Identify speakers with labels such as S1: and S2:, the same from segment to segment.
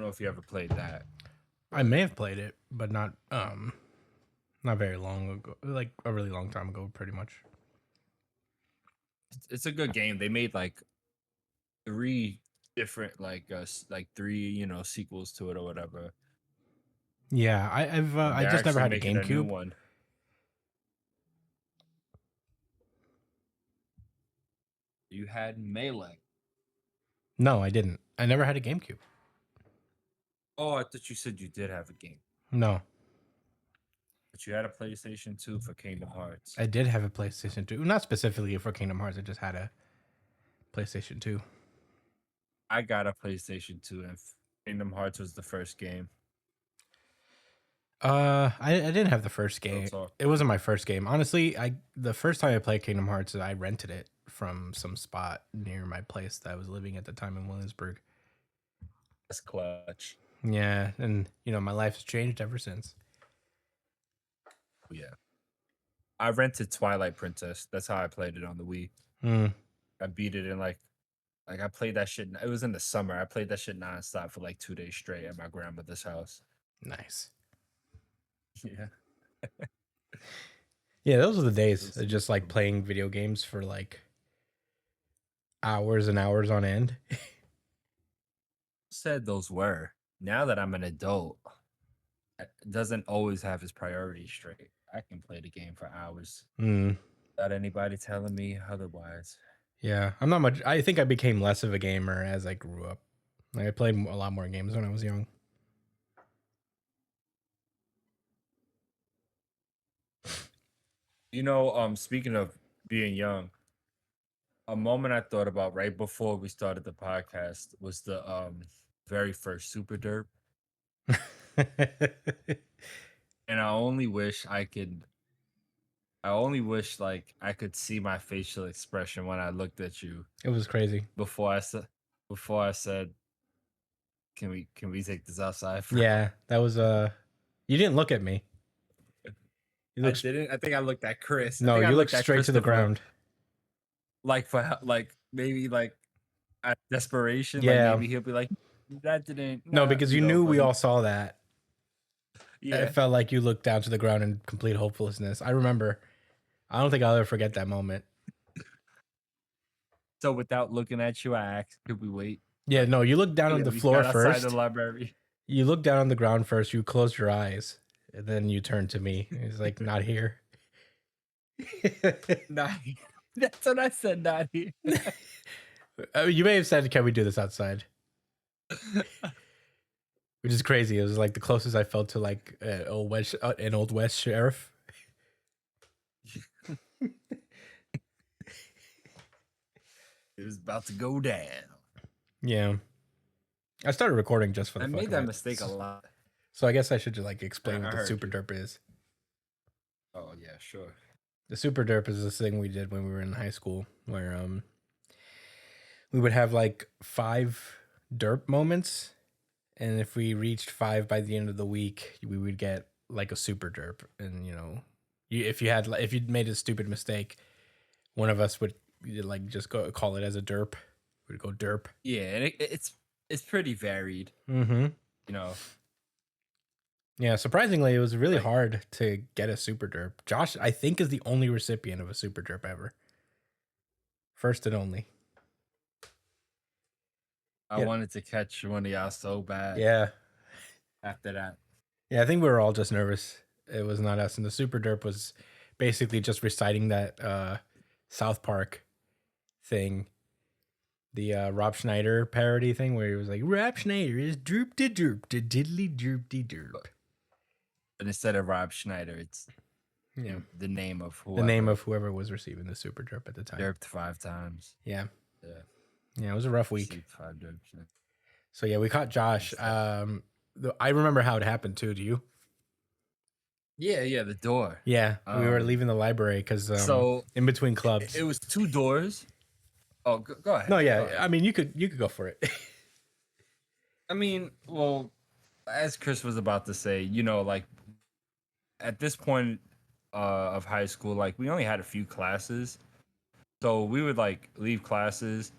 S1: know if you ever played that.
S2: I may have played it, but not very long ago. Like a really long time ago, pretty much.
S1: It's a good game. They made like three different like three sequels to it or whatever.
S2: Yeah, I
S1: They're
S2: just never
S1: actually
S2: had a
S1: making a new
S2: GameCube.
S1: one. You had Melee.
S2: No, I didn't. I never had a GameCube.
S1: Oh, I thought you said you did have a game,
S2: No,
S1: but you had a PlayStation 2 for Kingdom Hearts.
S2: I did have a PlayStation 2. Not specifically for Kingdom Hearts. I just had a PlayStation 2.
S1: I got a PlayStation 2 and Kingdom Hearts was the first game.
S2: I didn't have the first
S1: Real
S2: game.
S1: talk.
S2: It wasn't my first game. Honestly, the first time I played Kingdom Hearts, I rented it from some spot near my place that I was living at the time in Williamsburg.
S1: That's clutch.
S2: Yeah, and my life has changed ever since.
S1: Yeah. I rented Twilight Princess. That's how I played it on the Wii.
S2: Hmm.
S1: I beat it in like I played that shit. It was in the summer. I played that shit nonstop for like 2 days straight at my grandmother's house.
S2: Nice.
S1: Yeah.
S2: Yeah, those are the days.
S1: Those-
S2: Just like playing video games for like hours and hours on end.
S1: Said those were. Now that I'm an adult, it doesn't always have his priorities straight. I can play the game for hours
S2: Hmm.
S1: without anybody telling me otherwise.
S2: Yeah, I'm not much. I think I became less of a gamer as I grew up. Like I played a lot more games when I was young.
S1: Speaking of being young, a moment I thought about right before we started the podcast was the very first Super Derp. And I only wish like I could see my facial expression when I looked at you
S2: It was crazy.
S1: before I said, can we take this outside for
S2: Yeah, that was You didn't look at me. You
S1: I
S2: looked.
S1: didn't. I think I looked at Chris. I
S2: No,
S1: think I
S2: you looked
S1: looked at
S2: straight to the
S1: Christopher
S2: ground.
S1: like like maybe like at desperation, like
S2: Yeah.
S1: maybe he'll be like, that didn't
S2: No, because you knew
S1: but
S2: we all saw that. It
S1: yeah.
S2: felt like you looked down to the ground in complete hopelessness. I remember. I don't think I'll ever forget that moment.
S1: So without looking at you, I asked, could we wait?
S2: Yeah, no, you looked down on
S1: Yeah,
S2: the
S1: we
S2: floor
S1: got outside the
S2: first.
S1: library.
S2: You looked down on the ground first. You closed your eyes, and then you turned to me. He's like, "Not here."
S1: Not here. That's what I said, not here.
S2: You may have said, "Can we do this outside?" Which is crazy. It was like the closest I felt to like an old West sheriff.
S1: It was about to go down.
S2: Yeah, I started recording just for the
S1: I
S2: fuck
S1: made
S2: of
S1: that
S2: it.
S1: mistake a lot.
S2: So I guess I should just like explain
S1: I
S2: what the
S1: heard
S2: super
S1: you.
S2: derp is.
S1: Oh yeah, sure.
S2: The super derp is this thing we did when we were in high school, where we would have like 5 derp moments, and if we reached 5 by the end of the week, we would get like a super derp. And if you made a stupid mistake, one of us would like just go call it as a derp. We'd go derp.
S1: Yeah, and it's pretty varied.
S2: Mm-hmm.
S1: You know,
S2: Yeah, surprisingly, it was really
S1: like
S2: hard to get a super derp. Josh, I think, is the only recipient of a super derp ever. First and only.
S1: I
S2: Yeah.
S1: wanted to catch one of y'all so bad
S2: Yeah.
S1: after that.
S2: Yeah, I think we were all just nervous. It was not us. And the super derp was basically just reciting that South Park thing. The Rob Schneider parody thing where he was like, Rob Schneider is droop de droop de diddly droop de derp.
S1: But instead of Rob Schneider, it's
S2: Yeah.
S1: the name of
S2: The name of whoever was receiving the super derp at the time.
S1: derped 5 times.
S2: Yeah.
S1: Yeah.
S2: Yeah, it was a rough week.
S1: Received 5 derps. Yeah.
S2: So yeah, we caught Josh. I remember how it happened too. Do you?
S1: Yeah, the door.
S2: Yeah, we were leaving the library because
S1: So
S2: in between clubs.
S1: it was 2 doors. Oh, go ahead.
S2: No, yeah.
S1: Go ahead.
S2: I mean, you could go for it.
S1: I mean, well, as Chris was about to say, like at this point of high school, like we only had a few classes, so we would like leave classes,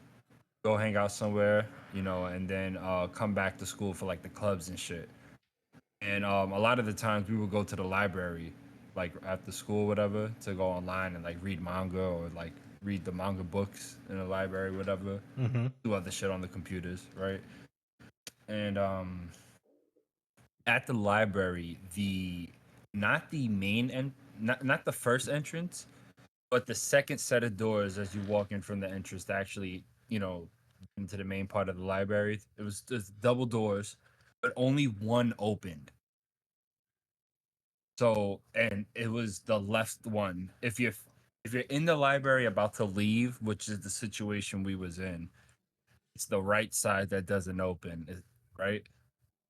S1: go hang out somewhere, and then come back to school for like the clubs and shit. And a lot of the times we would go to the library, like after school, whatever, to go online and like read manga or like read the manga books in the library, whatever.
S2: Mm-hmm.
S1: Do other shit on the computers, right? And at the library, the not the main and not the first entrance, but the second set of doors as you walk in from the entrance to actually, into the main part of the library. It was just double doors, but only one opened. So, and it was the left one. If you're in the library about to leave, which is the situation we was in, it's the right side that doesn't open, right?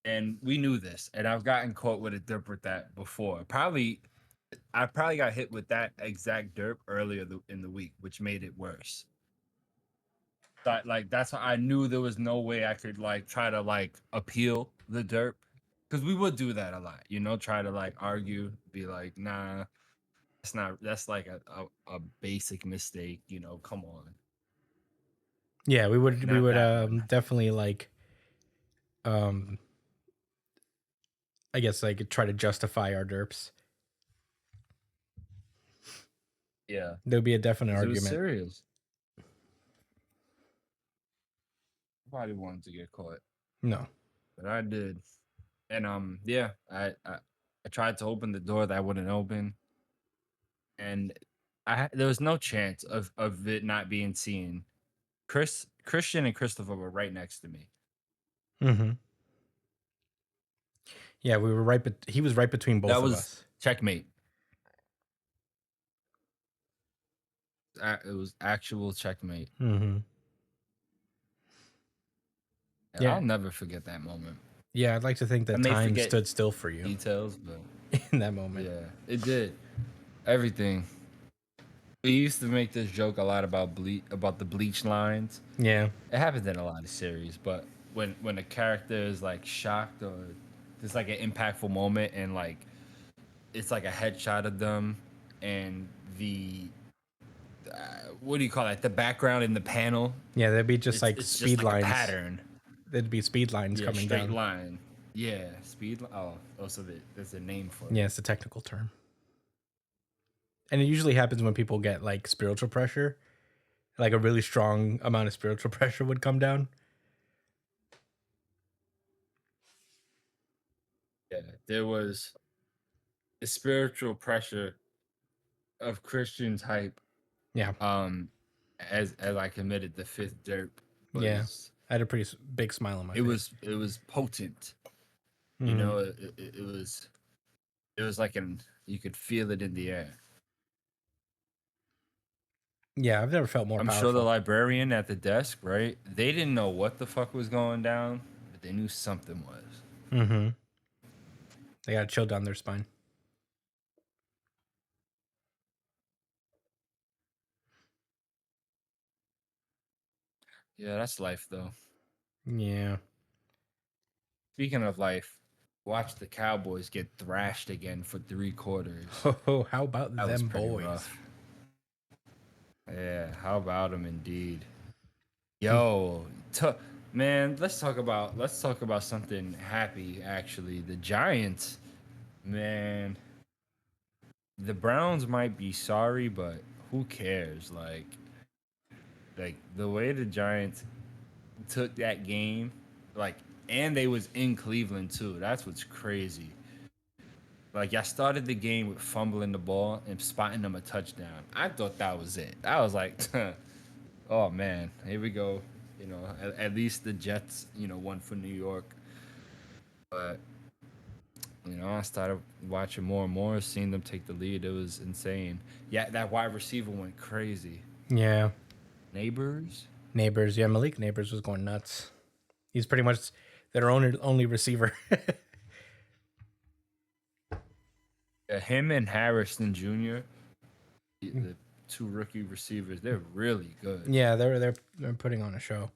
S1: And we knew this, and I've gotten caught with a derp with that before. I probably got hit with that exact derp earlier in the week, which made it worse. But like that's how I knew there was no way I could like try to like appeal the derp, because we would do that a lot, try to like argue, be like, nah, that's like a basic mistake, come on.
S2: Yeah, we
S1: Like,
S2: would
S1: not that one.
S2: definitely like um I guess like try to justify our derps.
S1: Yeah,
S2: There'd be a definite
S1: because it was
S2: argument.
S1: serious. Nobody wanted to get caught,
S2: No.
S1: but I did. And yeah, I tried to open the door that wouldn't open, and there was no chance of it not being seen. Christian and Christopher were right next to me.
S2: Mm-hmm. Yeah, we were right, but he was right between
S1: That
S2: both of
S1: was
S2: us.
S1: checkmate. It was actual checkmate.
S2: Mm-hmm.
S1: And
S2: Yeah,
S1: I'll never forget that moment.
S2: yeah. I'd like to think
S1: I
S2: that
S1: may
S2: time
S1: forget
S2: stood still for you
S1: details, but
S2: in that moment.
S1: yeah, it did. Everything. We used to make this joke a lot about the bleach lines.
S2: Yeah,
S1: It happens in a lot of series, but when a character is like shocked or there's like an impactful moment and like it's like a headshot of them and the what do you call it? The background in the panel.
S2: yeah. There'd be just
S1: It's
S2: like
S1: it's just
S2: speed
S1: like a
S2: lines.
S1: pattern.
S2: There'd be speed lines
S1: Yeah,
S2: coming
S1: straight
S2: down.
S1: line. Yeah, speed. Oh, so there's a name for
S2: Yeah,
S1: it.
S2: it's a technical term, and it usually happens when people get like spiritual pressure. Like a really strong amount of spiritual pressure would come down.
S1: Yeah, there was the spiritual pressure of Christian type.
S2: Yeah,
S1: Um, as I committed the fifth derp
S2: yeah.
S1: was
S2: I had a pretty big smile on my face.
S1: it was potent.
S2: Mm-hmm.
S1: It was like you could feel it in the air.
S2: Yeah, I've never felt more
S1: I'm sure the
S2: powerful.
S1: librarian at the desk, right? They didn't know what the fuck was going down, but they knew something was.
S2: Mm-hmm. They got to chill down their spine.
S1: Yeah, that's life though.
S2: Yeah.
S1: Speaking of life, watch the Cowboys get thrashed again for 3 quarters.
S2: Oh, how about
S1: That was
S2: them
S1: pretty
S2: boys?
S1: rough. Yeah, how about them indeed?
S2: Mm.
S1: Yo, man, let's talk about something happy. Actually, the Giants, man, the Browns might be sorry, but who cares? Like the way the Giants took that game, like, and they was in Cleveland too. That's what's crazy. Like, I started the game with fumbling the ball and spotting them a touchdown. I thought that was it. I was like, oh man, here we go. At least the Jets, won for New York. But I started watching more and more, seeing them take the lead. It was insane. Yeah, that wide receiver went crazy.
S2: Yeah.
S1: Neighbors.
S2: Neighbors. Yeah, Malik Neighbors was going nuts. He's pretty much their only receiver.
S1: Yeah, him and Harrison Jr., the two rookie receivers, they're really good.
S2: Yeah, they're putting on a show.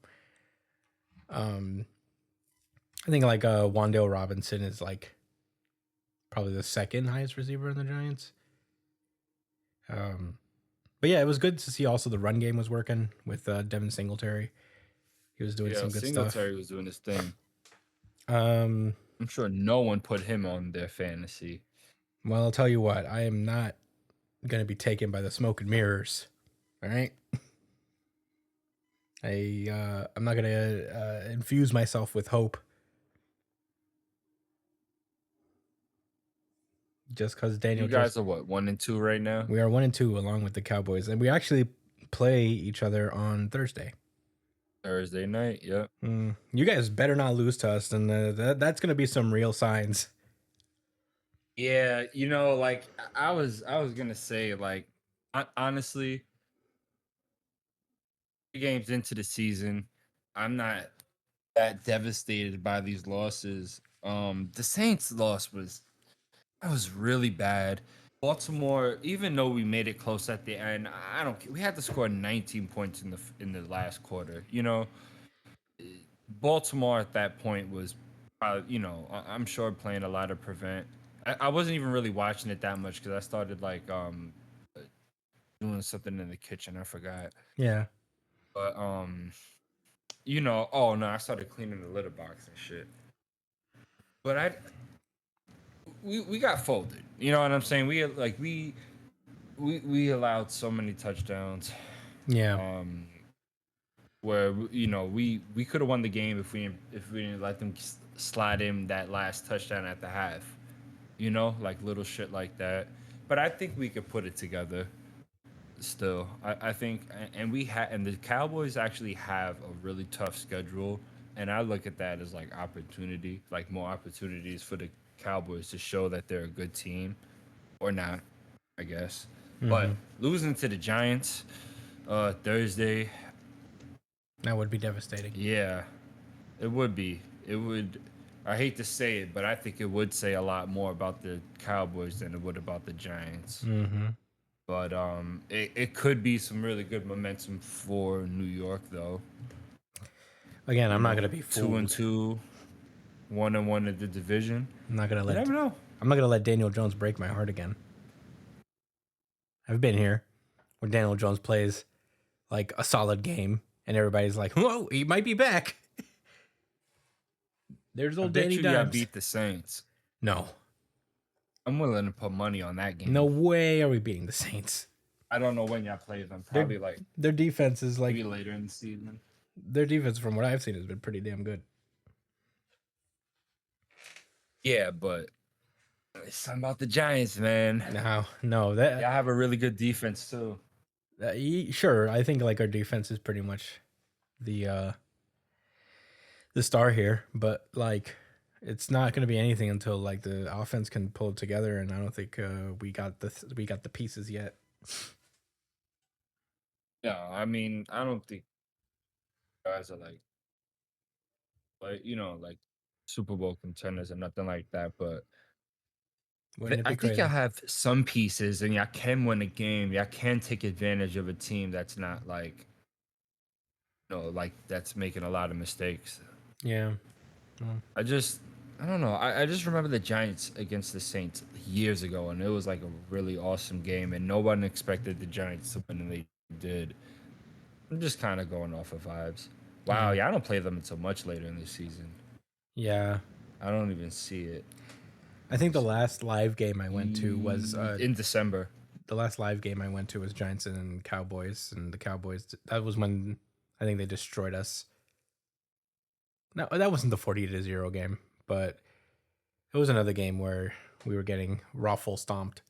S2: I think like Wandale Robinson is like probably the second highest receiver in the Giants. But yeah, it was good to see also the run game was working with Devin Singletary. He was doing
S1: Yeah,
S2: some good stuff.
S1: Singletary was doing his thing.
S2: Um,
S1: I'm sure no one put him on their fantasy.
S2: well, I'll tell you what, I am not gonna be taken by the smoke and mirrors. All right. I'm not gonna infuse myself with hope just because Daniel
S1: You
S2: just.
S1: guys are what, 1-2 right now?
S2: We are 1-2 along with the Cowboys, and we actually play each other on Thursday.
S1: Thursday night, yep.
S2: You guys better not lose to us, and that's gonna be some real signs.
S1: Yeah, like I was gonna say, like, honestly, 3 games into the season, I'm not that devastated by these losses. The Saints loss was really bad. Baltimore, even though we made it close at the end, I don't. We had to score 19 points in the last quarter. Baltimore at that point was, I'm sure playing a lot of prevent. I wasn't even really watching it that much because I started like doing something in the kitchen. I forgot,
S2: Yeah,
S1: but oh no, I started cleaning the litter box and shit. But we got folded. You know what I'm saying? We allowed so many touchdowns.
S2: yeah,
S1: Um, where we could have won the game if we didn't let them slide in that last touchdown at the half. Like little shit like that. But I think we could put it together. Still, I think, and the Cowboys actually have a really tough schedule, and I look at that as like opportunity, like more opportunities for the Cowboys to show that they're a good team, or not, I guess. But losing to the Giants, Thursday,
S2: that would be devastating.
S1: yeah, it would be. It would. I hate to say it, but I think it would say a lot more about the Cowboys than it would about the Giants. But it could be some really good momentum for New York, though.
S2: Again, I'm not gonna be
S1: Two and
S2: fooled.
S1: two, 1-1 in the division.
S2: I'm not gonna
S1: You
S2: let.
S1: never know.
S2: I'm not gonna let Daniel Jones break my heart again. I've been here where Daniel Jones plays like a solid game, and everybody's like, "Whoa, he might be back." There's
S1: I
S2: old
S1: bet
S2: Danny
S1: you y'all
S2: Dimes.
S1: beat the Saints.
S2: No,
S1: I'm willing to put money on that
S2: no
S1: game.
S2: way are we beating the Saints.
S1: I don't know when y'all play them.
S2: Their
S1: Probably like
S2: their defense is like
S1: maybe later in the season.
S2: their defense, from what I've seen, has been pretty damn good.
S1: Yeah, but it's something about the Giants, man.
S2: No, that
S1: Y'all have a really good defense too.
S2: sure. I think like our defense is pretty much the uh the star here, but like it's not going to be anything until like the offense can pull it together, and I don't think we got the pieces yet.
S1: Yeah, I mean, I don't think guys are like Super Bowl contenders or nothing like that. But
S2: Wouldn't it
S1: I
S2: be
S1: think y'all
S2: crazy?
S1: have some pieces, and y'all can win a game. Y'all can take advantage of a team that's not like like that's making a lot of mistakes.
S2: Yeah.
S1: I don't know. I just remember the Giants against the Saints years ago, and it was like a really awesome game, and no one expected the Giants to win, and they did. I'm just kind of going off of vibes. Wow,
S2: Yeah.
S1: yeah, I don't play them until much later in the season.
S2: Yeah.
S1: I don't even see it.
S2: I
S1: Let
S2: think
S1: me
S2: the
S1: see.
S2: last live game I went to was
S1: In December.
S2: Giants and Cowboys, and the Cowboys. That was when I think they destroyed us. No, that wasn't the 40-0 game, but it was another game where we were getting raffle stomped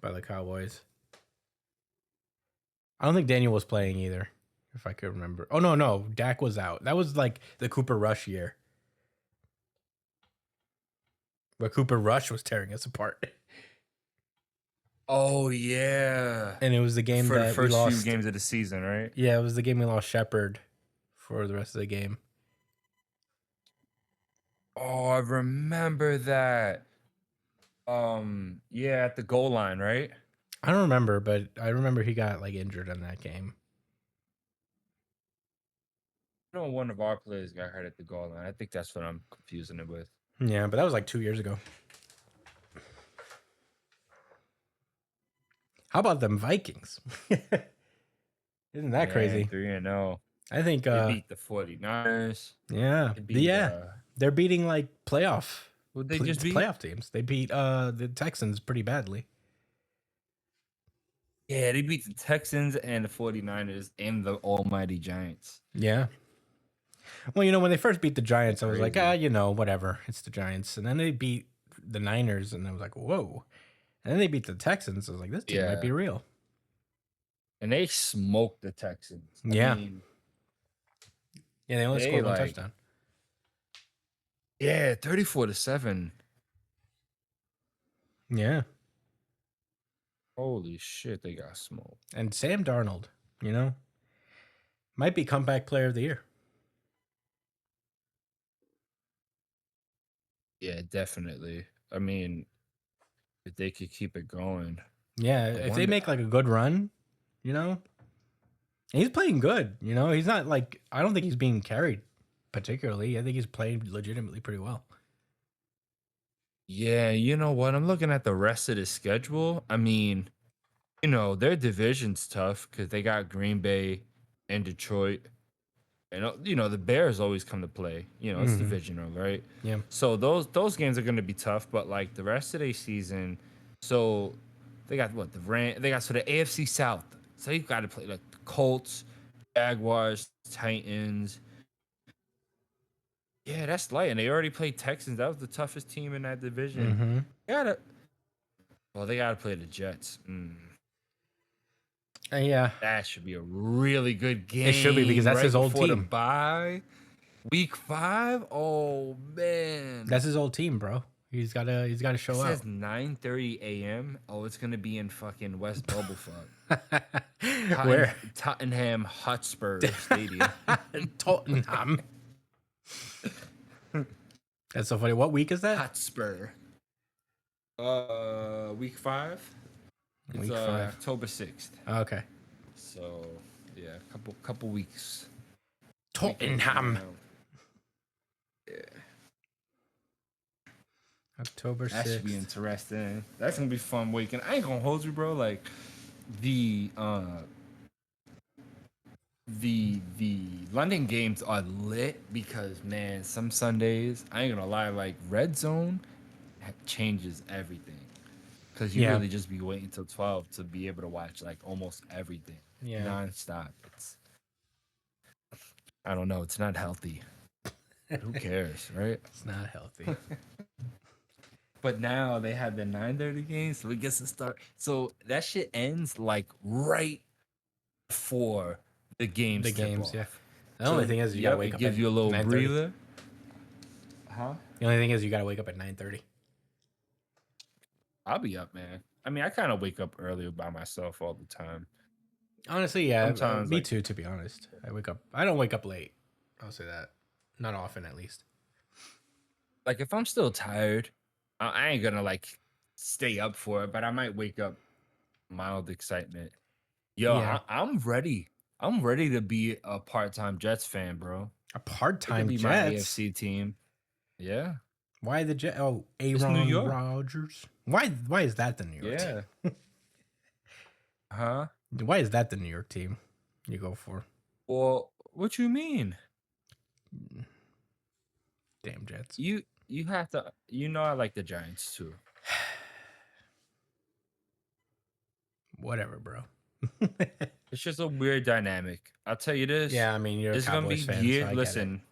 S2: by the Cowboys. I don't think Daniel was playing either, if I could remember. Oh no, Dak was out. That was like the Cooper Rush year, where Cooper Rush was tearing us apart.
S1: Oh yeah,
S2: And it was the game
S1: for the
S2: that we
S1: first few
S2: lost.
S1: games of the season, right?
S2: Yeah, it was the game we lost Shepard for the rest of the game.
S1: Oh, I remember that. Yeah, at the goal line, right?
S2: I don't remember, but I remember he got like injured in that game.
S1: One of our players got hurt at the goal line. I think that's what I'm confusing it with.
S2: Yeah, but that was like 2 years ago. How about them Vikings? Isn't that
S1: Man,
S2: crazy?
S1: 3-0.
S2: I think
S1: They beat the 49ers.
S2: yeah.
S1: They beat
S2: They're beating like
S1: who'd they just beat?
S2: playoff teams. They beat the Texans pretty badly.
S1: Yeah, they beat the Texans and the 49ers and the almighty Giants.
S2: Yeah. Well, when they first beat the Giants, I was like,
S1: Crazy.
S2: whatever. It's the Giants. And then they beat the Niners, and I was like, whoa. And then they beat the Texans. I was like, this team might
S1: Yeah.
S2: be real.
S1: And they smoked the Texans.
S2: Yeah.
S1: I mean,
S2: Yeah, they only
S1: they
S2: scored one
S1: like
S2: touchdown.
S1: yeah, 34-7.
S2: Yeah.
S1: Holy shit, they got smoked.
S2: And Sam Darnold, might be comeback player of the year.
S1: Yeah, definitely. I mean, if they could keep it going.
S2: Yeah,
S1: I
S2: if they
S1: wonder-
S2: make like a good run, and he's playing good. He's not like, I don't think he's being carried particularly. I think he's playing legitimately pretty well.
S1: Yeah, you know what? I'm looking at the rest of the schedule. I mean, their division's tough because they got Green Bay and Detroit. And the Bears always come to play. It's
S2: Mhm.
S1: divisional, right?
S2: Yeah.
S1: So those games are going to be tough, but like the rest of the season, so they got what the AFC South. So you've got to play like the Colts, Jaguars, Titans. Yeah, that's light, and they already played Texans. That was the toughest team in that division.
S2: Mm-hmm.
S1: They gotta play the Jets.
S2: Yeah.
S1: That should be a really good game.
S2: It should be, because that's
S1: right
S2: his old
S1: before the
S2: team.
S1: bye. Week 5. Oh man,
S2: That's his old team, bro. He's gotta show
S1: it
S2: out.
S1: says 9:30 a.m. Oh, it's gonna be in fucking West Bubblefuck.
S2: Where?
S1: Tottenham Hotspur Stadium.
S2: Tottenham. That's so funny. What week is that?
S1: Hotspur. Week 5. It's
S2: Week 5.
S1: October 6th.
S2: Okay.
S1: So yeah, couple weeks.
S2: Tottenham.
S1: Yeah.
S2: October 6th.
S1: That should be interesting. That's gonna be a fun weekend. I ain't gonna hold you, bro. Like the London games are lit because, man, some Sundays, I ain't gonna lie, like Red Zone changes everything. Because you really just be waiting till 12 to be able to watch like almost everything.
S2: Yeah.
S1: Nonstop. I don't know, it's not healthy. Who cares, right?
S2: It's not healthy.
S1: But now they have the 9:30 game, so it gets to start. So that shit ends like right before the games.
S2: The
S1: tip
S2: games,
S1: off.
S2: yeah. The only thing is you gotta wake up.
S1: Give
S2: at
S1: you a little
S2: 9:30.
S1: breather. Huh?
S2: The only thing is you gotta wake up at 9:30.
S1: I'll be up, man. I mean, I kind of wake up early by myself all the time.
S2: Honestly, yeah.
S1: Sometimes,
S2: Me
S1: like-
S2: too, to be honest. I don't wake up late. I'll say that. Not often, at least.
S1: Like if I'm still tired, I ain't gonna like stay up for it, but I might wake up mild excitement. Yo,
S2: Yeah.
S1: I'm ready. I'm ready to be a part-time Jets fan, bro.
S2: A
S1: It could
S2: part-time
S1: be my
S2: Jets.
S1: AFC team. Yeah.
S2: Why the Jets? Oh,
S1: It's New
S2: Aaron
S1: York.
S2: Rodgers. Why is that the New York team?
S1: Yeah. Huh?
S2: Why is that the New York team you go for?
S1: Well, what you mean?
S2: Damn Jets.
S1: You have to. I like the Giants too.
S2: Whatever, bro.
S1: It's just a weird dynamic. I'll tell you this.
S2: Yeah, I mean, you're a
S1: It's gonna be
S2: Cowboys fan,
S1: years.
S2: so I get it.
S1: Listen,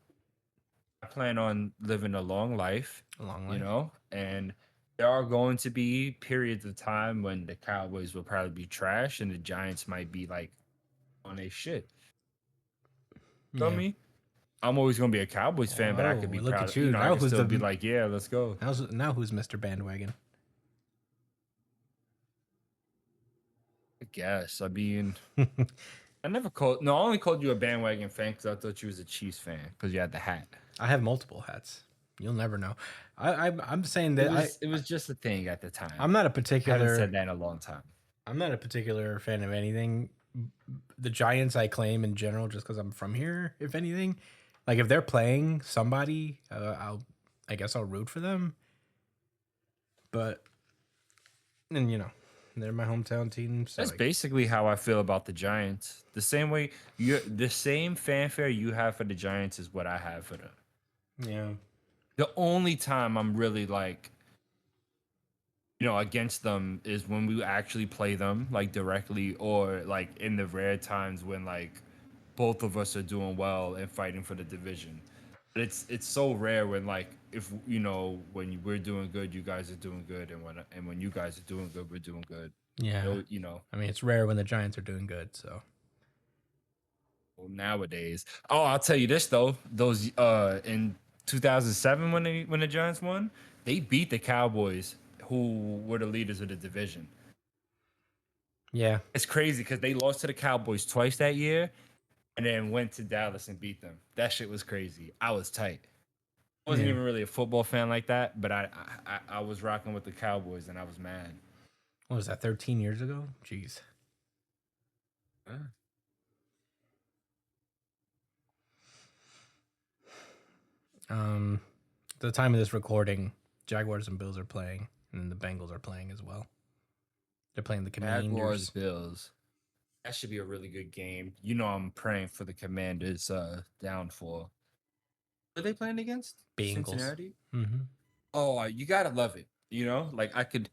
S1: I plan on living a long life.
S2: A long life.
S1: And there are going to be periods of time when the Cowboys will probably be trash and the Giants might be like on a shit. Feel
S2: Yeah.
S1: me? I'm always gonna be a Cowboys fan, but I could be
S2: Oh, look
S1: proud.
S2: at you.
S1: I
S2: Now
S1: could
S2: who's
S1: still
S2: the-
S1: be like, yeah, let's go.
S2: Now who's Mr. Bandwagon?
S1: I guess. I mean, I only called you a bandwagon fan because I thought you was a Chiefs fan because you had the hat.
S2: I have multiple hats. You'll never know. I'm saying that
S1: It was just a thing at the time.
S2: I'm not a
S1: I haven't
S2: particular
S1: said that in a long time.
S2: I'm not a particular fan of anything. The Giants I claim in general just because I'm from here. If anything, like if they're playing somebody, I guess I'll root for them. But and they're my hometown team. So
S1: That's basically how I feel about the Giants. The same way the same fanfare you have for the Giants is what I have for them.
S2: yeah,
S1: The only time I'm really like, against them is when we actually play them like directly, or like in the rare times when like both of us are doing well and fighting for the division. But it's so rare when like if when we're doing good, you guys are doing good, and when you guys are doing good, we're doing good.
S2: yeah.
S1: You know,
S2: I mean, it's rare when the Giants are doing good. So
S1: nowadays. Oh, I'll tell you this though. Those in 2007 when the Giants won, they beat the Cowboys, who were the leaders of the division.
S2: yeah,
S1: It's crazy because they lost to the Cowboys twice that year, and then went to Dallas and beat them. That shit was crazy. I was tight. I wasn't
S2: yeah.
S1: even really a football fan like that, but I was rocking with the Cowboys and I was mad.
S2: What was that? 13 years ago? Jeez.
S1: Huh?
S2: Um, the time of this recording, Jaguars and Bills are playing, and the Bengals are playing as well. They're playing the
S1: Jaguars
S2: Commanders.
S1: Bills. That should be a really good game. I'm praying for the Commanders downfall. Are they playing against
S2: Bengals.
S1: Cincinnati?
S2: Mm-hmm.
S1: Oh, you gotta love it. Like I could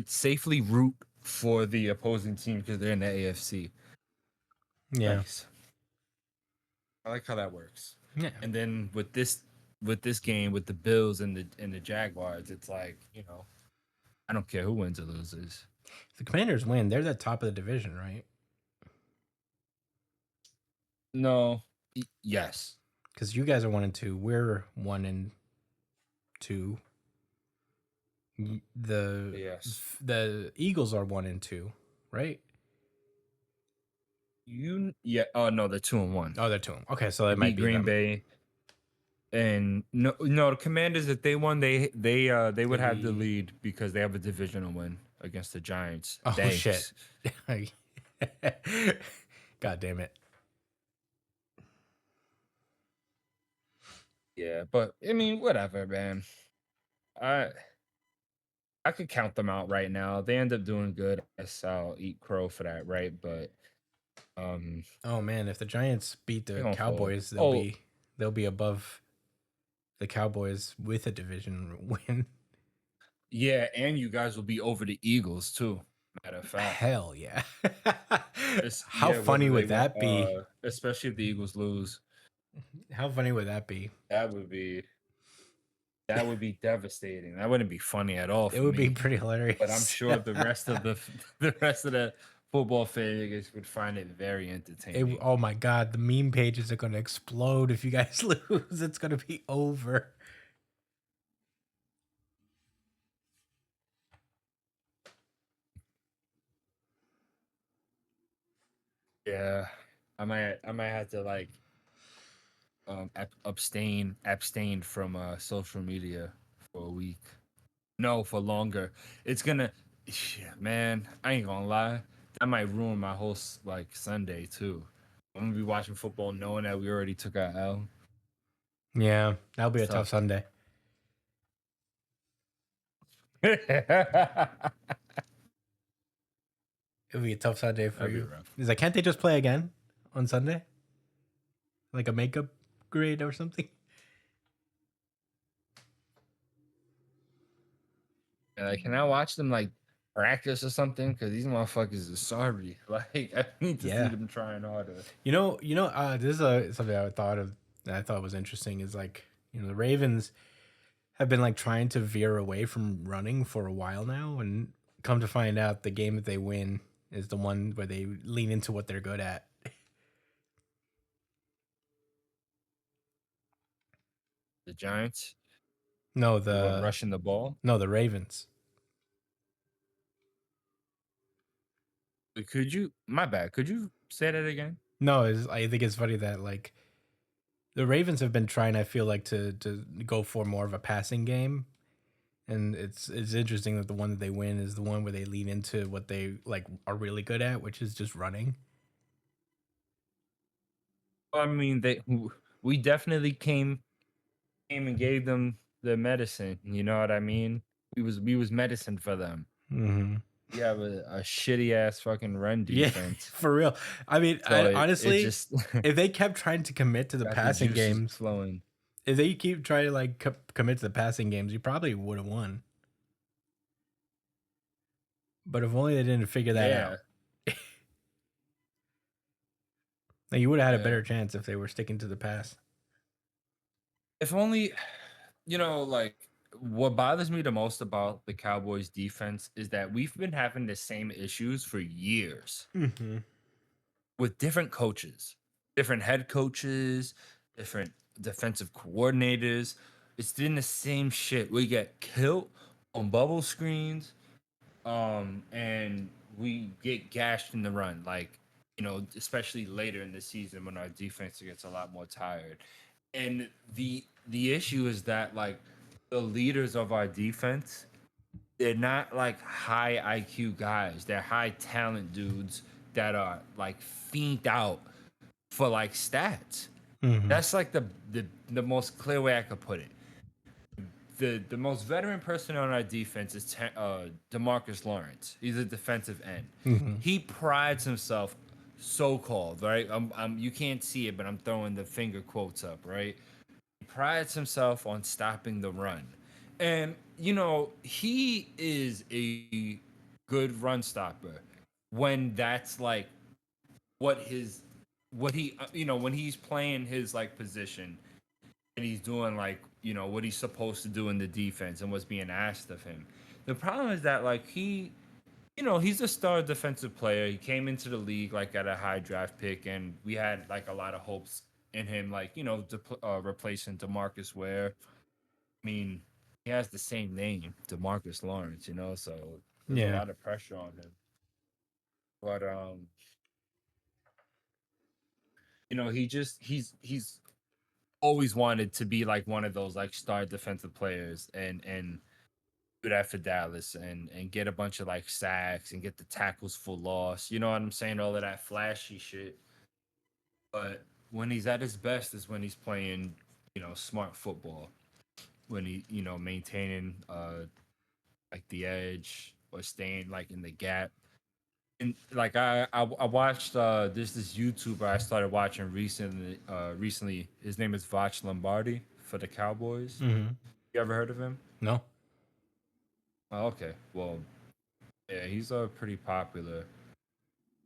S1: safely root for the opposing team because they're in the AFC.
S2: Yeah.
S1: Nice. I like how that works.
S2: Yeah.
S1: And then with this game with the Bills and the Jaguars, it's like, I don't care who wins or loses.
S2: If the Commanders win, they're the top of the division, right?
S1: No. Yes.
S2: Because you guys are 1-2. We're 1-2. The
S1: Yes.
S2: the Eagles are 1-2, right?
S1: Yeah. Oh no, they're 2-1.
S2: Oh, they're 2. Okay, so
S1: They
S2: it might
S1: beat
S2: be
S1: Green
S2: them.
S1: Bay. And no, the Commanders, if they won, they would
S2: They'd
S1: have the
S2: be.
S1: lead because they have a divisional win against the Giants.
S2: Oh shit!
S1: Thanks.
S2: God damn it!
S1: Yeah, but I mean, whatever, man. I I could count them out right now. They end up doing good. I guess I'll eat crow for that, right? But um,
S2: Oh man, if the Giants beat
S1: they're
S2: the
S1: gonna fold.
S2: Cowboys, they'll
S1: Oh,
S2: be above the Cowboys with a division win.
S1: yeah, and you guys will be over the Eagles too. Matter of fact,
S2: Hell yeah! How
S1: yeah, whether
S2: funny
S1: they
S2: would
S1: win,
S2: that be?
S1: especially if the Eagles lose,
S2: How funny would that be?
S1: that would be that would be devastating. That wouldn't be funny at all
S2: It
S1: for
S2: would be
S1: me.
S2: pretty
S1: But I'm
S2: hilarious.
S1: sure the rest of the rest of the football fans would find it very entertaining.
S2: Oh my god, the meme pages are gonna explode if you guys lose. It's gonna be over.
S1: Yeah, I might have to like abstain from social media for a week. No, for longer. It's gonna, yeah, man. I ain't gonna lie. That might ruin my whole like Sunday too. I'm gonna be watching football knowing that we already took our L.
S2: Yeah, that'll be
S1: It's
S2: a tough
S1: tough.
S2: Sunday.
S1: That'd
S2: It'll be a tough Sunday for
S1: be
S2: you.
S1: rough.
S2: Is like, can't they just play again on Sunday? Like a makeup grade or something?
S1: Like, can I watch them like practice or something? Because these motherfuckers are sorry. Like, I need to see
S2: Yeah.
S1: them trying harder.
S2: This is something I thought of that I thought was interesting is like, the Ravens have been like trying to veer away from running for a while now, and come to find out the game that they win is the one where they lean into what they're good at.
S1: The Giants,
S2: No,
S1: they were rushing the ball.
S2: the Ravens.
S1: Could you? My bad. Could you say that again?
S2: No, I think it's funny that like the Ravens have been trying, I feel like, to go for more of a passing game. And it's interesting that the one that they win is the one where they lean into what they like are really good at, which is just running.
S1: I mean, we definitely came and gave them the medicine. You know what I mean? We was medicine for them.
S2: Mm-hmm.
S1: You have a shitty ass fucking run
S2: Yeah,
S1: defense.
S2: for real. I mean,
S1: So it
S2: honestly,
S1: just
S2: if they kept trying to commit to the
S1: got the
S2: passing
S1: juices
S2: games,
S1: flowing.
S2: if they keep trying to like commit to the passing games, you probably would have won. But if only they didn't figure that
S1: Yeah.
S2: out. Like, you would have had a
S1: Yeah.
S2: better chance if they were sticking to the pass.
S1: If only, like what bothers me the most about the Cowboys defense is that we've been having the same issues for years
S2: Mm-hmm.
S1: with different coaches, different head coaches, different defensive coordinators. It's been the same shit. We get killed on bubble screens, and we get gashed in the run, like especially later in the season when our defense gets a lot more tired. And the issue is that like the leaders of our defense, they're not like high IQ guys. They're high talent dudes that are like fiend out for like stats.
S2: Mm-hmm.
S1: That's like the most clear way I could put it. The most veteran person on our defense is Demarcus Lawrence. He's a defensive end.
S2: Mm-hmm.
S1: He prides himself, so called, right? you can't see it, but I'm throwing the finger quotes up, right? He prides himself on stopping the run, and he is a good run stopper when that's like what his what he when he's playing his like position and he's doing like what he's supposed to do in the defense and what's being asked of him. The problem is that like he's a star defensive player. He came into the league like at a high draft pick, and we had like a lot of hopes in him, like replacing Demarcus Ware. I mean, he has the same name, Demarcus Lawrence, so there's a
S2: Yeah.
S1: lot of pressure on him. But he's always wanted to be like one of those like star defensive players and do that for Dallas and get a bunch of like sacks and get the tackles for loss. You know what I'm saying? All of that flashy shit. But when he's at his best is when he's playing, smart football. When he, maintaining like the edge or staying like in the gap. And like I watched this YouTuber I started watching recently. His name is Vach Lombardi for the Cowboys.
S2: Mm-hmm.
S1: You ever heard of him?
S2: No.
S1: Oh, okay. Well, yeah, he's pretty popular.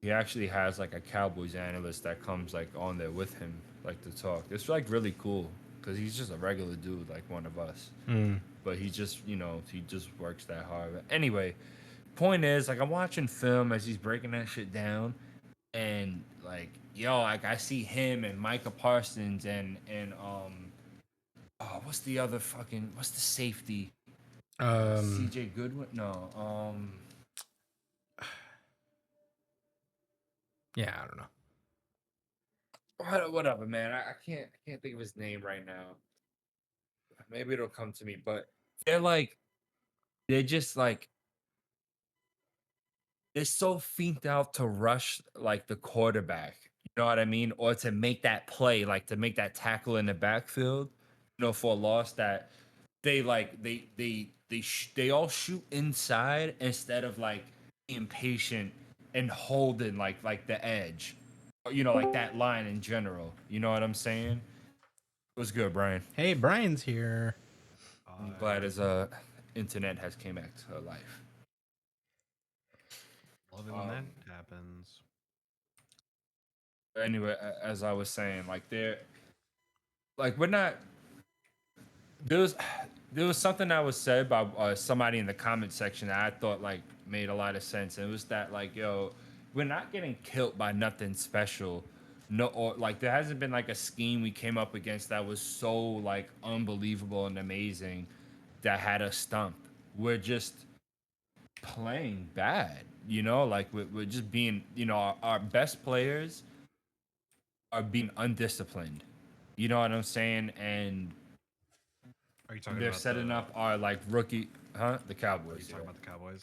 S1: He actually has like a Cowboys analyst that comes like on there with him, like to talk. It's like really cool because he's just a regular dude, like one of us.
S2: Mm.
S1: But he just, he just works that hard. But anyway, point is, like I'm watching film as he's breaking that shit down, and like, like I see him and Micah Parsons and oh, what's the safety?
S2: Um.
S1: CJ Goodwin? No,
S2: Yeah, I don't know.
S1: whatever, man. I can't think of his name right now. Maybe it'll come to me, but they're like they're just like they're so fiended out to rush like the quarterback. You know what I mean? Or to make that play, like to make that tackle in the backfield, for a loss that they like they all shoot inside instead of like being patient and holding like the edge. Or, like that line in general. You know what I'm saying? It was good, Brian.
S2: Hey, Brian's here.
S1: I'm glad his internet has came back to life.
S3: Love it when that
S1: Um,
S3: happens.
S1: anyway, as I was saying, like we're not there was there was something that was said by somebody in the comment section that I thought like made a lot of sense, and it was that like we're not getting killed by nothing special. No, or like there hasn't been like a scheme we came up against that was so like unbelievable and amazing that had us stumped. We're just playing bad, like we're just being, our best players are being undisciplined. You know what I'm saying? And
S3: Are you talking
S1: they're
S3: about
S1: setting
S3: the?
S1: up our like rookie, the
S3: Are you
S1: Cowboys.
S3: talking about the Cowboys?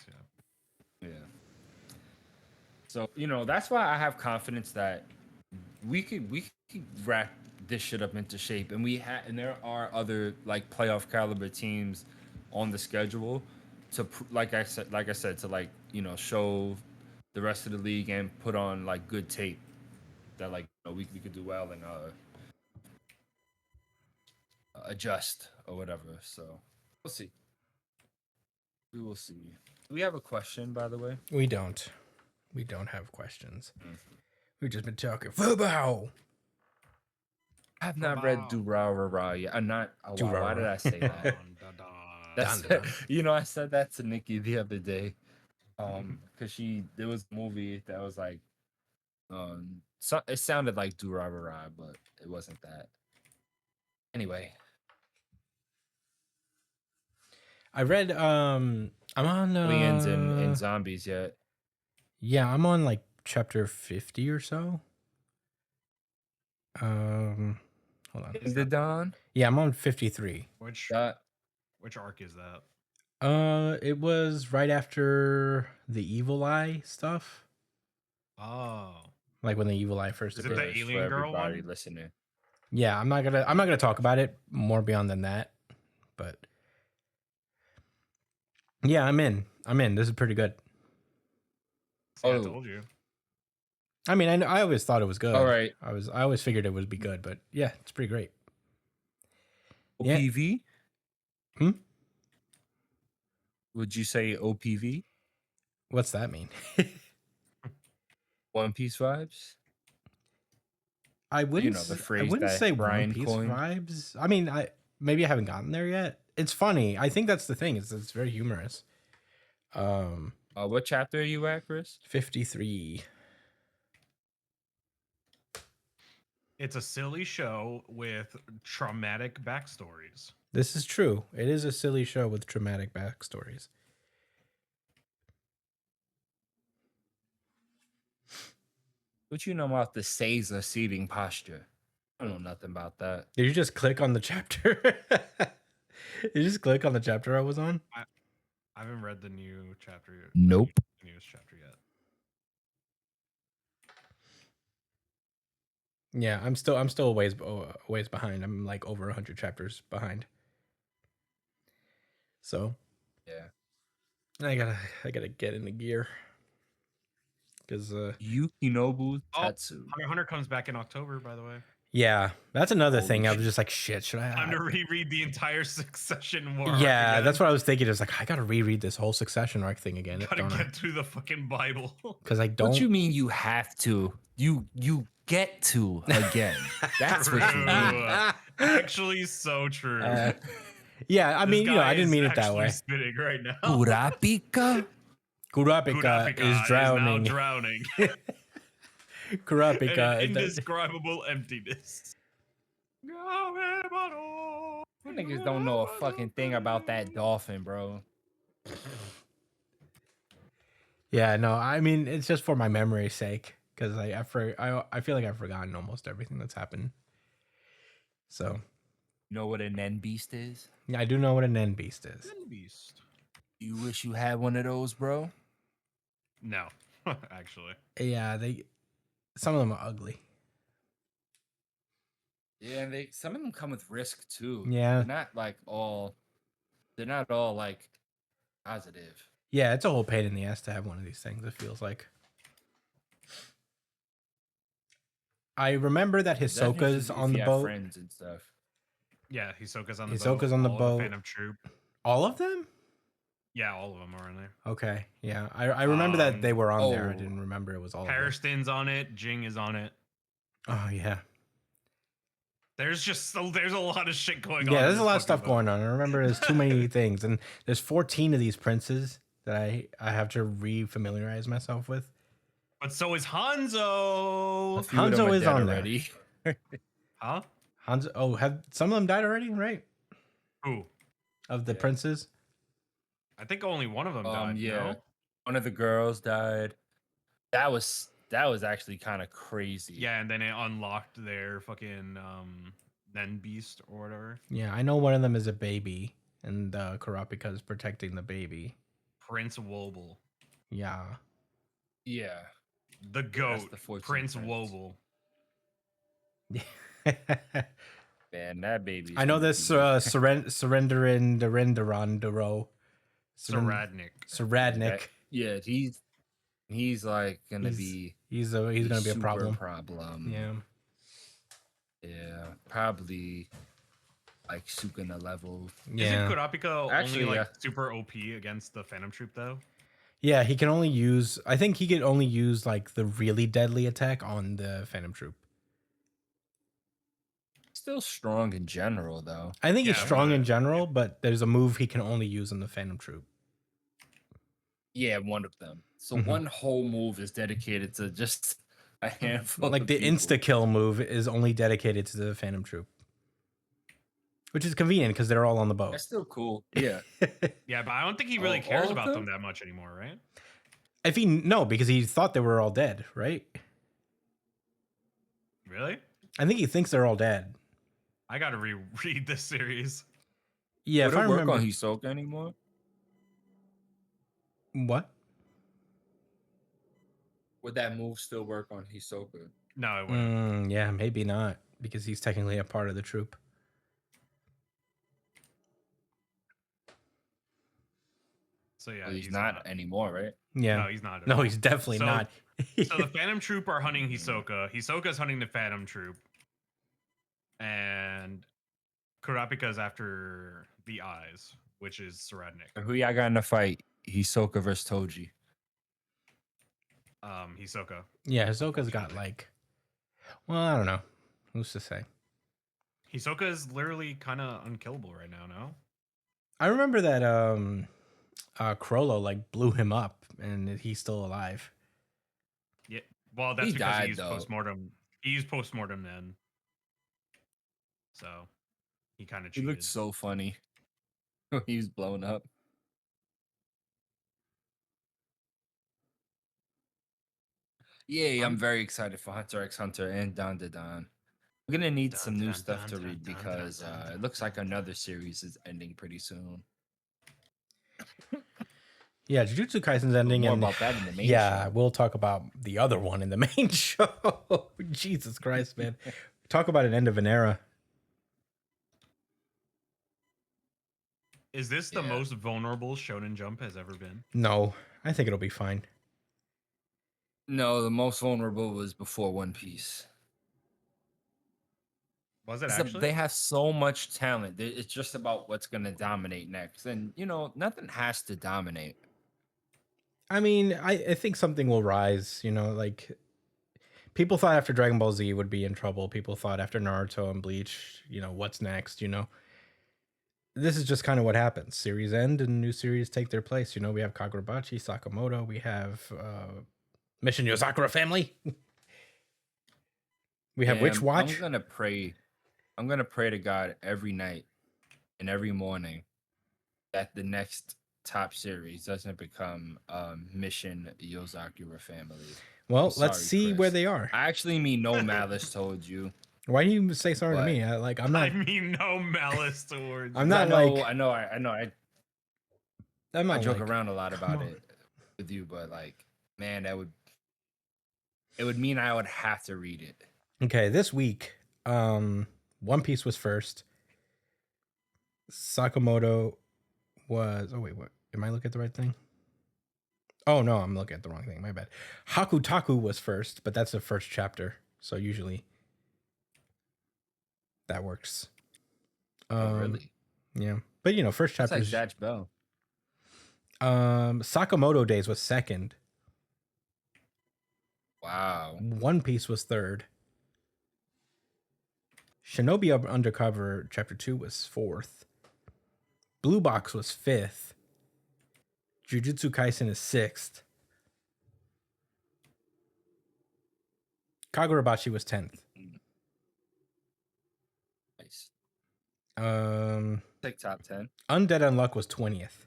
S3: Yeah.
S1: Yeah. So that's why I have confidence that we could wrap this shit up into shape, and and there are other like playoff caliber teams on the schedule. like I said, to like show the rest of the league and put on like good tape that like we could do well and adjust or whatever. So we'll see. We will see. Do we have a question, by the way?
S2: We don't. We don't have questions.
S1: Mm.
S2: We've just been talking football.
S1: I've not read Durarara yet. I'm not. Oh, wow, why did I say that? That's, I said that to Nikki the other day. Because there was a movie that was like, it sounded like Durarara, but it wasn't that. Anyway,
S2: I read. I'm on
S1: aliens and zombies yet.
S2: Yeah, I'm on like chapter 50 or so. Hold on.
S1: Is the dawn?
S2: Yeah, I'm on 53.
S3: Which arc is that?
S2: It was right after the Evil Eye stuff.
S3: Oh,
S2: Like when the Evil Eye first
S3: is it
S2: appeared.
S3: the alien girl
S1: everybody
S3: one?
S1: listening.
S2: Yeah, I'm not gonna talk about it more beyond than that. But yeah, I'm in. This is pretty good.
S3: See, I told you.
S2: I mean, I always thought it was good.
S1: All right.
S2: I always figured it would be good, but yeah, it's pretty great.
S1: OPV?
S2: Yeah.
S1: Would you say OPV?
S2: What's that mean?
S1: One Piece vibes?
S2: I wouldn't.
S1: The phrase
S2: I wouldn't
S1: that
S2: say
S1: Brian
S2: One Piece
S1: coined.
S2: vibes. I mean, maybe I haven't gotten there yet. It's funny. I think that's the thing. It's very humorous.
S1: What chapter are you at, Chris?
S2: 53.
S3: It's a silly show with traumatic backstories.
S2: This is true. It is a silly show with traumatic backstories.
S1: What you know about the Caesar seating posture? I don't know nothing about that.
S2: Did you just click on the chapter? You just click on the chapter I was on?
S3: I haven't read the new chapter yet.
S1: Nope.
S3: The newest chapter yet.
S2: Yeah, I'm still a ways behind. I'm like over 100 chapters behind. So
S1: yeah,
S2: I gotta get into gear. Because
S1: Yukinobu Tatsu.
S3: Hunter x Hunter comes back in October, by the way.
S2: yeah, that's another
S1: Holy
S2: thing. I was
S1: shit.
S2: just like, shit, should I?
S3: Time to reread the entire Succession war.
S2: Yeah, that's what I was thinking. It was like, I gotta reread this whole Succession arc thing again.
S3: Gotta get through the fucking Bible.
S2: Because I don't.
S1: What you mean you have to? You get to again. That's what you mean.
S3: Actually, so true.
S2: Yeah, I mean, I didn't mean it that way.
S3: Spitting right now.
S1: Kurapika?
S2: Kurapika is drowning.
S3: now drowning.
S2: Kurapika.
S3: An indescribable emptiness.
S1: You niggas don't know a fucking thing about that dolphin, bro.
S2: Yeah, no, I mean, it's just for my memory's sake. Because I feel like I've forgotten almost everything that's happened. So.
S1: You know what a Nen Beast is?
S2: Yeah, I do know what a Nen Beast is.
S3: Nen Beast.
S1: You wish you had one of those, bro?
S3: No, actually.
S2: Yeah, some of them are ugly.
S1: Yeah, and some of them come with risk too.
S2: Yeah.
S1: They're not all like positive.
S2: Yeah, it's a whole pain in the ass to have one of these things, it feels like. I remember that Hisoka's on the boat.
S1: Friends and stuff.
S3: Yeah, Hisoka's on the boat.
S2: Hisoka's on the boat.
S3: Phantom Troop.
S2: All of them?
S3: Yeah, all of them are in there.
S2: Okay, yeah. I remember that they were on there. I didn't remember it was all of them.
S3: Harriston's on it. Jing is on it.
S2: Oh, yeah.
S3: There's a lot of shit going on.
S2: Yeah, there's a lot of stuff going on. I remember there's too many things. And there's 14 of these princes that I have to re-familiarize myself with.
S3: But so is Hanzo.
S2: Hanzo is on
S1: already.
S3: Huh?
S2: Hanzo. Oh, have some of them died already? Right?
S3: Who?
S2: Of the princes?
S3: I think only one of them died.
S1: Yeah,
S3: no?
S1: one of the girls died. That was actually kind of crazy.
S3: Yeah, and then it unlocked their fucking Nen Beast or whatever.
S2: Yeah, I know one of them is a baby, and Kurapika is protecting the baby.
S3: Prince Wobble.
S2: Yeah.
S1: Yeah.
S3: The goat.
S1: The 14th
S3: Prince
S1: prince.
S3: Wobble.
S1: Man, that baby.
S2: I know this Surrender in Durandaro.
S3: Saradnik.
S2: Saradnik.
S1: Yeah, he's like gonna be
S2: He's gonna be a
S1: super
S2: problem. Yeah.
S1: Yeah, probably like Sukuna level.
S3: Isn't
S2: Yeah.
S3: Kurapika
S1: Actually,
S3: only like
S1: yeah.
S3: super OP against the Phantom Troop though?
S2: Yeah, he can only use. I think he could only use like the really deadly attack on the Phantom Troop.
S1: Still strong in general though.
S2: I think he's
S3: Yeah,
S2: strong in
S3: but-
S2: general, but there's a move he can only use on the Phantom Troop.
S1: Yeah, one of them. So
S2: Mhm.
S1: one whole move is dedicated to just a handful
S2: Like
S1: of
S2: the
S1: people.
S2: insta kill move is only dedicated to the Phantom Troop, which is convenient because they're all on the boat.
S1: That's still cool. Yeah.
S3: Yeah, but I don't think he really
S1: Oh,
S3: cares
S1: all of
S3: about
S1: them?
S3: them that much anymore, right?
S2: If he no, because he thought they were all dead, right?
S3: Really?
S2: I think he thinks they're all dead.
S3: I gotta reread this series.
S2: Yeah,
S1: Would
S2: if
S1: it
S2: I
S1: work
S2: remember
S1: on Hisoka anymore?
S2: what?
S1: Would that move still work on Hisoka?
S3: No, it wouldn't.
S2: Yeah, maybe not because he's technically a part of the troop.
S3: So yeah,
S1: Well, he's not anymore, right?
S2: Yeah,
S3: No, he's not. At
S2: no,
S3: all.
S2: he's definitely
S3: So-
S2: not.
S3: So the Phantom Troop are hunting Hisoka. Hisoka's hunting the Phantom Troop, and Kurapika's after the Eyes, which is Saradnik.
S1: Who y'all got in the fight? Hisoka versus Toji.
S3: Hisoka.
S2: Yeah, Hisoka's got
S3: Unfortunately.
S2: like, well, I don't know. Who's to say?
S3: Hisoka is literally kind of unkillable right now. No.
S2: I remember that Crollo like blew him up, and he's still alive.
S3: Yeah. Well, that's
S1: He
S3: because
S1: died,
S3: he used
S1: though.
S3: postmortem. He used postmortem then. So he kind of
S1: He
S3: cheated.
S1: looked so funny when he was blown up. Yay, I'm very excited for Hunter x Hunter and Don Da Don. We're gonna need some new stuff to read because it looks like another series is ending pretty soon.
S2: Yeah, Jujutsu Kaisen's ending,
S1: More
S2: and
S1: about that in the main
S2: yeah,
S1: show.
S2: we'll talk about the other one in the main show. Jesus Christ, man! Talk about an end of an era.
S3: Is this the
S1: Yeah.
S3: most vulnerable Shonen Jump has ever been?
S2: No, I think it'll be fine.
S1: No, the most vulnerable was before One Piece.
S3: Was it
S1: It's
S3: actually?
S1: they have so much talent. It's just about what's gonna dominate next, and nothing has to dominate.
S2: I mean, I think something will rise. Like people thought after Dragon Ball Z would be in trouble. People thought after Naruto and Bleach, what's next? This is just kind of what happens. Series end and new series take their place. We have Kagurabachi, Sakamoto. We have Mission Yozakura family. We have Witch
S1: And
S2: Watch.
S1: I'm gonna pray to God every night and every morning that the next top series doesn't become Mission Yozakura family.
S2: Well,
S1: I'm
S2: let's
S1: sorry,
S2: see where
S1: Chris.
S2: they are.
S1: I actually mean no malice towards you.
S2: Why do you say sorry to
S1: But-
S2: me? I'm
S3: I
S2: not.
S3: mean, no malice towards.
S2: I'm
S3: you.
S2: not
S1: I know.
S2: like. I'm
S1: I
S2: not
S1: joke
S2: like,
S1: around a lot about
S2: on.
S1: it with you, but like, man, it would mean I would have to read it.
S2: Okay, this week, One Piece was first. Sakamoto was. Oh wait, what? Am I looking at the right thing? Oh no, I'm looking at the wrong thing. My bad. Hakutaku was first, but that's the first chapter, so usually that works.
S1: Oh, really?
S2: Yeah, but first
S1: That's
S2: chapter.
S1: like Zatch Bell.
S2: Sakamoto Days was second.
S1: Wow.
S2: One Piece was third. Shinobi Undercover Chapter 2 was fourth. Blue Box was fifth. Jujutsu Kaisen is sixth. Kagurabachi was 10th.
S1: Nice.
S2: Undead
S1: Like top 10.
S2: Unluck was 20th.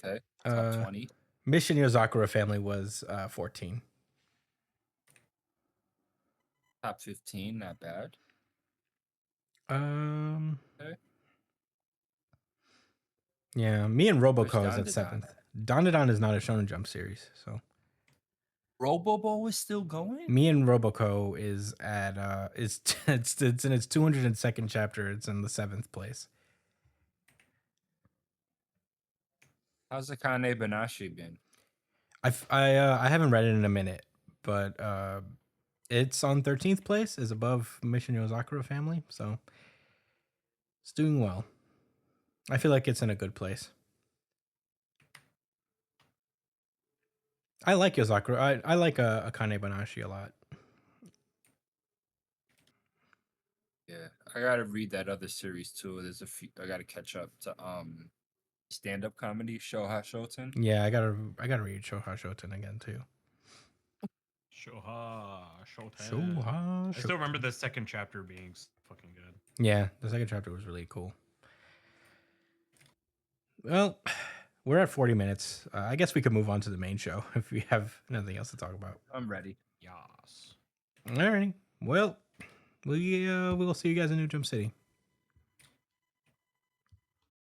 S1: Okay. Top 20.
S2: Mission Yozakura family was 14.
S1: Top 15. Not bad. Okay.
S2: Yeah, me and
S1: Where's
S2: Roboco is at
S1: Dandadan
S2: 7th.
S1: at?
S2: Dandadan is not a Shonen Jump series, so
S1: Robobo is still going?
S2: Me and Roboco is at it's in its 202nd chapter. It's in the 7th place.
S1: How's the Kane Banashi been?
S2: I haven't read it in a minute, but it's on 13th place, is above Mission Yozakura family, so it's doing well. I feel like it's in a good place. I like Yozakura. I like Akane Banashi a lot.
S1: Yeah, I gotta read that other series too. There's a few I gotta catch up to stand-up comedy Shoha Shoten.
S2: Yeah, I gotta read Shoha Shoten again too.
S3: Shoha Shoten.
S2: Shoha
S3: I still
S2: Shoten.
S3: remember the second chapter being fucking good.
S2: Yeah, the second chapter was really cool. Well, we're at 40 minutes. I guess we could move on to the main show if we have nothing else to talk about.
S1: I'm ready.
S3: Yas.
S2: Alrighty. Well, we will see you guys in New Jump City.